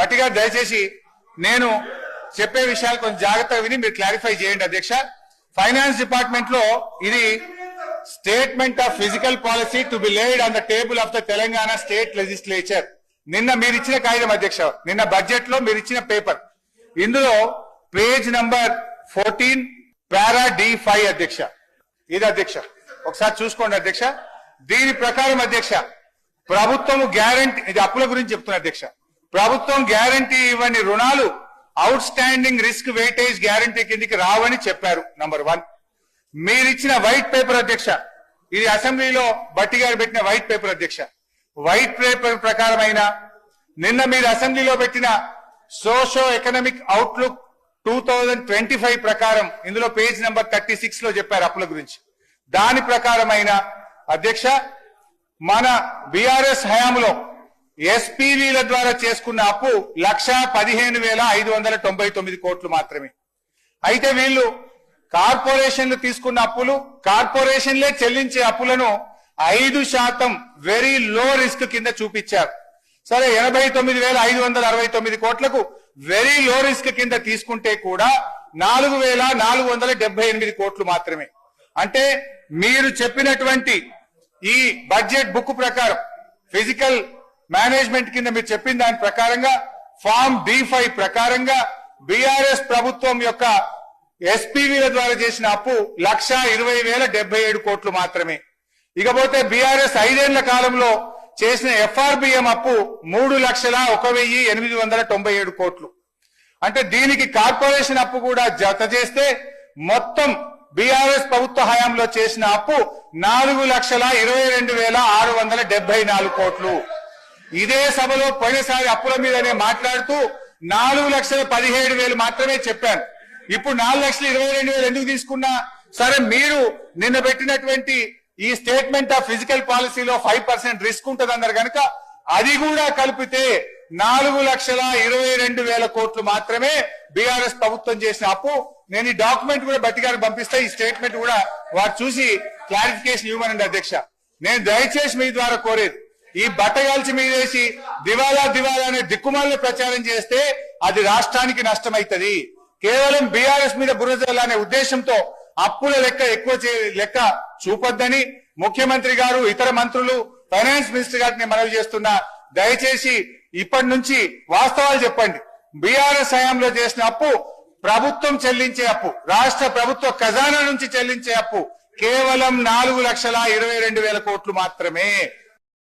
బట్టిగా దయచేసి నేను చెప్పే విషయాలు కొంచెం జాగ్రత్తగా విని మీరు క్లారిఫై చేయండి అధ్యక్ష. ఫైనాన్స్ డిపార్ట్మెంట్ లో ఇది statement of physical policy to be laid on the table of the Telangana state legislature. నిన్న మీరు ఇచ్చిన కాగితం అధ్యక్ష, నిన్న బడ్జెట్ లో మీరు ఇచ్చిన పేపర్, ఇందులో పేజ్ నంబర్ 14 పారా D5 అధ్యక్ష. ఇది అధ్యక్ష ఒకసారి చూసుకోండి అధ్యక్ష. దీని ప్రకారం అధ్యక్ష ప్రభుత్వం గ్యారంటీ, ఇది అప్పుల గురించి చెప్తున్నా అధ్యక్ష, ప్రభుత్వం గ్యారంటీ ఇవ్వని రుణాలు out standing risk weightage guarantee కిందికి రావని చెప్పారు. నంబర్ 1. మీరిచ్చిన వైట్ పేపర్ అధ్యక్ష, ఇది అసెంబ్లీలో బట్టి గారు పెట్టిన వైట్ పేపర్ అధ్యక్ష. వైట్ పేపర్ ప్రకారమైన నిన్న మీరు అసెంబ్లీలో పెట్టిన సోషో ఎకనామిక్ అవుట్లుక్ 2025 ప్రకారం ఇందులో పేజ్ నంబర్ 36 లో చెప్పారు అప్పుల గురించి. దాని ప్రకారమైన అధ్యక్ష మన బీఆర్ఎస్ హయాంలో ఎస్పీవీల ద్వారా చేసుకున్న అప్పు 1,15,599 కోట్లు మాత్రమే. అయితే వీళ్ళు కార్పొరేషన్లు తీసుకున్న అప్పులు, కార్పొరేషన్లే చెల్లించే అప్పులను 5% వెరీ లో రిస్క్ కింద చూపించారు. సరే 89,569 కోట్లకు వెరీ లో రిస్క్ కింద తీసుకుంటే కూడా 4,478 కోట్లు మాత్రమే. అంటే మీరు చెప్పినటువంటి ఈ బడ్జెట్ బుక్ ప్రకారం ఫిజికల్ మేనేజ్మెంట్ కింద మీరు చెప్పిన దాని ప్రకారంగా ఫార్మ్ D5 ప్రకారంగా బీఆర్ఎస్ ప్రభుత్వం యొక్క ఎస్పీవీల ద్వారా చేసిన అప్పు 1,20,077 కోట్లు మాత్రమే. ఇకపోతే బీఆర్ఎస్ 5 ఏళ్ల కాలంలో చేసిన FRBM అప్పు 3,01,897 కోట్లు. అంటే దీనికి కార్పొరేషన్ అప్పు కూడా జత చేస్తే మొత్తం బీఆర్ఎస్ ప్రభుత్వ హయాంలో చేసిన అప్పు 4,22,674 కోట్లు. ఇదే సభలో పోయినసారి అప్పుల మీదనే మాట్లాడుతూ 4,17,000 మాత్రమే చెప్పాను. ఇప్పుడు 4,22,000 ఎందుకు తీసుకున్నా? సరే మీరు నిన్న పెట్టినటువంటి ఈ స్టేట్మెంట్ ఆఫ్ ఫిజికల్ పాలసీలో 5% రిస్క్ ఉంటుంది అన్నారు కనుక అది కూడా కలిపితే 4,22,000 కోట్లు మాత్రమే బీఆర్ఎస్ ప్రభుత్వం చేసిన అప్పు. నేను ఈ డాక్యుమెంట్ కూడా బట్టి గారికి పంపిస్తా, ఈ స్టేట్మెంట్ కూడా వారు చూసి క్లారిఫికేషన్ ఇవ్వమనండి అధ్యక్ష. నేను దయచేసి మీ ద్వారా కోరేది, ఈ బట్టగాల్చి మీదేసి దివాలా దివాలా అనే దిక్కుమాలను ప్రచారం చేస్తే అది రాష్ట్రానికి నష్టమైతది. కేవలం బీఆర్ఎస్ మీద బురద అనే ఉద్దేశంతో అప్పుల లెక్క చూపొద్దని ముఖ్యమంత్రి గారు, ఇతర మంత్రులు, ఫైనాన్స్ మినిస్టర్ గారికి నేను మనవి చేస్తున్నా. దయచేసి ఇప్పటి నుంచి వాస్తవాలు చెప్పండి. బీఆర్ఎస్ హయాంలో చేసిన అప్పు ప్రభుత్వం చెల్లించే అప్పు, రాష్ట్ర ప్రభుత్వ ఖజానా నుంచి చెల్లించే అప్పు కేవలం 4,22,000 కోట్లు మాత్రమే.